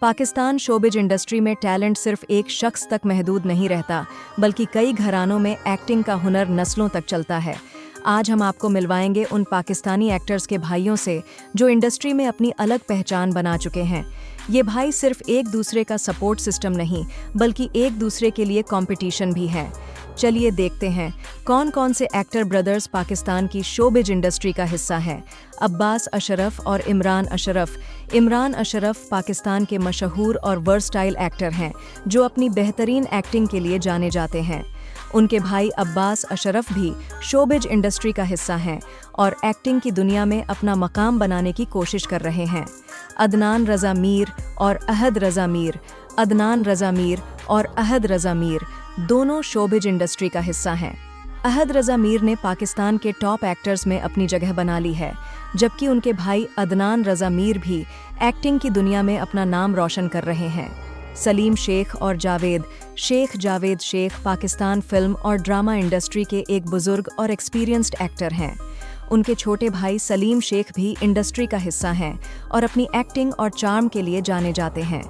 Pakistan showbiz industry में talent सिर्फ एक शख्स तक महदूद नहीं रहता, बल्कि कई घरानों में एक्टिंग का हुनर नस्लों तक चलता है। आज हम आपको मिलवाएंगे उन पाकिस्तानी एक्टर्स के भाइयों से जो इंडस्ट्री में अपनी अलग पहचान बना चुके हैं। ये भाई सिर्फ एक दूसरे का सपोर्ट सिस्टम नहीं, बल्कि एक दूसरे के लिए कंपटीशन भी है। चलिए देखते हैं कौन कौन से एक्टर ब्रदर्स पाकिस्तान की शोबिज इंडस्ट्री का हिस्सा हैं। अब्बास अशरफ और इमरान अशरफ। इमरान अशरफ पाकिस्तान के मशहूर और वर्सटाइल एक्टर हैं जो अपनी बेहतरीन एक्टिंग के लिए जाने जाते हैं। उनके भाई अब्बास अशरफ भी शोबिज इंडस्ट्री का हिस्सा हैं और एक्टिंग की दुनिया में अपना मकाम बनाने की कोशिश कर रहे हैं। अदनान रज़ा मीर और अहद रज़ा मीर। अदनान रज़ा मीर और अहद रज़ा मीर दोनों शोबिज इंडस्ट्री का हिस्सा हैं। अहद रज़ा मीर ने पाकिस्तान के टॉप एक्टर्स में अपनी जगह बना ली है, जबकि उनके भाई अदनान रज़ा मीर भी एक्टिंग की दुनिया में अपना नाम रोशन कर रहे हैं। सलीम शेख और जावेद शेख पाकिस्तान फिल्म और ड्रामा इंडस्ट्री के एक बुजुर्ग और एक्सपीरियंस्ड एक्टर हैं। उनके छोटे भाई सलीम शेख भी इंडस्ट्री का हिस्सा हैं और अपनी एक्टिंग और चार्म के लिए जाने जाते हैं।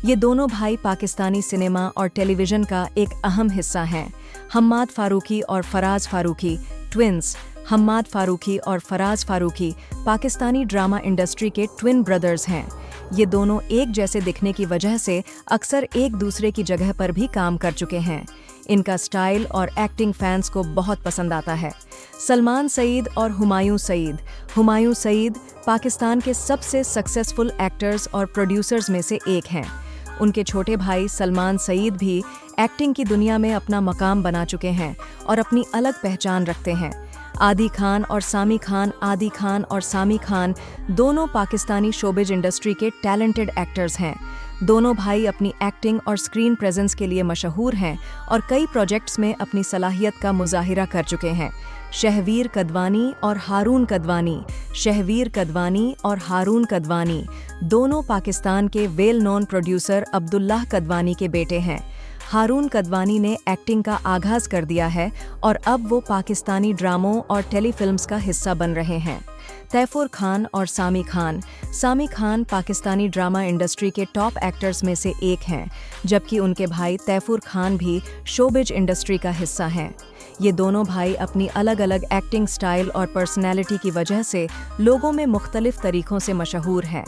ये दोनों भाई पाकिस्तानी सिनेमा और टेलीविज़न का एक अहम हिस्सा हैं। हम्माद फारूकी और फराज फारूकी ट्विन्स। हम्माद फारूकी और फराज फारूकी पाकिस्तानी ड्रामा इंडस्ट्री के ट्विन ब्रदर्स हैं। ये दोनों एक जैसे दिखने की वजह से अक्सर एक दूसरे की जगह पर भी काम कर चुके हैं। इनका स्टाइल और एक्टिंग फैंस को बहुत पसंद आता है। सलमान सईद और हुमायूं सईद। हुमायूं सईद पाकिस्तान के सबसे सक्सेसफुल एक्टर्स और प्रोड्यूसर्स में से एक हैं। उनके छोटे भाई सलमान सईद भी एक्टिंग की दुनिया में अपना मकाम बना चुके हैं और अपनी अलग पहचान रखते हैं। आदी खान और सामी खान। आदी खान और सामी खान दोनों पाकिस्तानी शोबिज इंडस्ट्री के टैलेंटेड एक्टर्स हैं। दोनों भाई अपनी एक्टिंग और स्क्रीन प्रेजेंस के लिए मशहूर हैं और कई प्रोजेक्ट्स में अपनी सलाहियत का मुजाहिरा कर चुके हैं। शहवीर कदवानी और हारून कदवानी। शहवीर कदवानी और हारून कदवानी दोनों पाकिस्तान के वेल नोन प्रोड्यूसर अब्दुल्लाह कदवानी के बेटे हैं। हारून कदवानी ने एक्टिंग का आगाज कर दिया है और अब वो पाकिस्तानी ड्रामों और टेलीफिल्म्स का हिस्सा बन रहे हैं। तैफूर खान और सामी खान। सामी खान पाकिस्तानी ड्रामा इंडस्ट्री के टॉप एक्टर्स में से एक हैं, जबकि उनके भाई तैफूर खान भी शोबिज इंडस्ट्री का हिस्सा हैं। ये दोनों भाई अपनी अलग अलग एक्टिंग स्टाइल और पर्सनैलिटी की वजह से लोगों में मुख्तलिफ तरीकों से मशहूर हैं।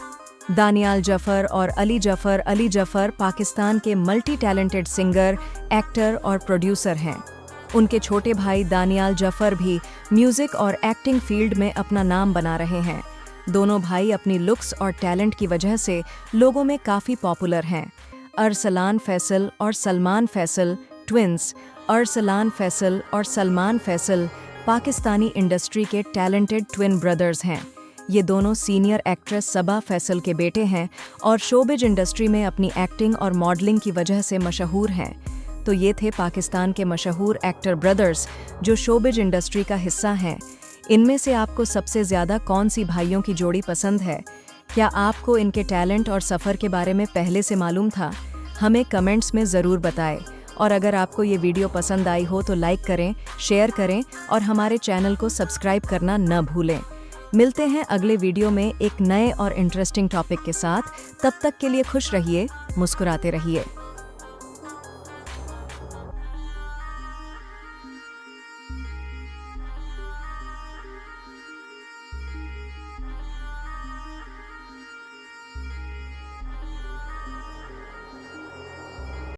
दानियाल जफ़र और अली जफ़र। अली जफ़र पाकिस्तान के मल्टी टैलेंटेड सिंगर, एक्टर और प्रोड्यूसर हैं। उनके छोटे भाई दानियाल जफ़र भी म्यूज़िक और एक्टिंग फील्ड में अपना नाम बना रहे हैं। दोनों भाई अपनी लुक्स और टैलेंट की वजह से लोगों में काफ़ी पॉपुलर हैं। अरसलान फैसल और सलमान फैसल ट्विन्स। अरसलान फैसल और सलमान फैसल पाकिस्तानी इंडस्ट्री के टैलेंटेड ट्विन ब्रदर्स हैं। ये दोनों सीनियर एक्ट्रेस सबा फैसल के बेटे हैं और शोबिज इंडस्ट्री में अपनी एक्टिंग और मॉडलिंग की वजह से मशहूर हैं। तो ये थे पाकिस्तान के मशहूर एक्टर ब्रदर्स जो शोबिज इंडस्ट्री का हिस्सा हैं। इनमें से आपको सबसे ज़्यादा कौन सी भाइयों की जोड़ी पसंद है? क्या आपको इनके टैलेंट और सफ़र के बारे में पहले से मालूम था? हमें कमेंट्स में ज़रूर बताएं। और अगर आपको ये वीडियो पसंद आई हो तो लाइक करें, शेयर करें और हमारे चैनल को सब्सक्राइब करना न भूलें। मिलते हैं अगले वीडियो में एक नए और इंटरेस्टिंग टॉपिक के साथ। तब तक के लिए खुश रहिए, मुस्कुराते रहिए।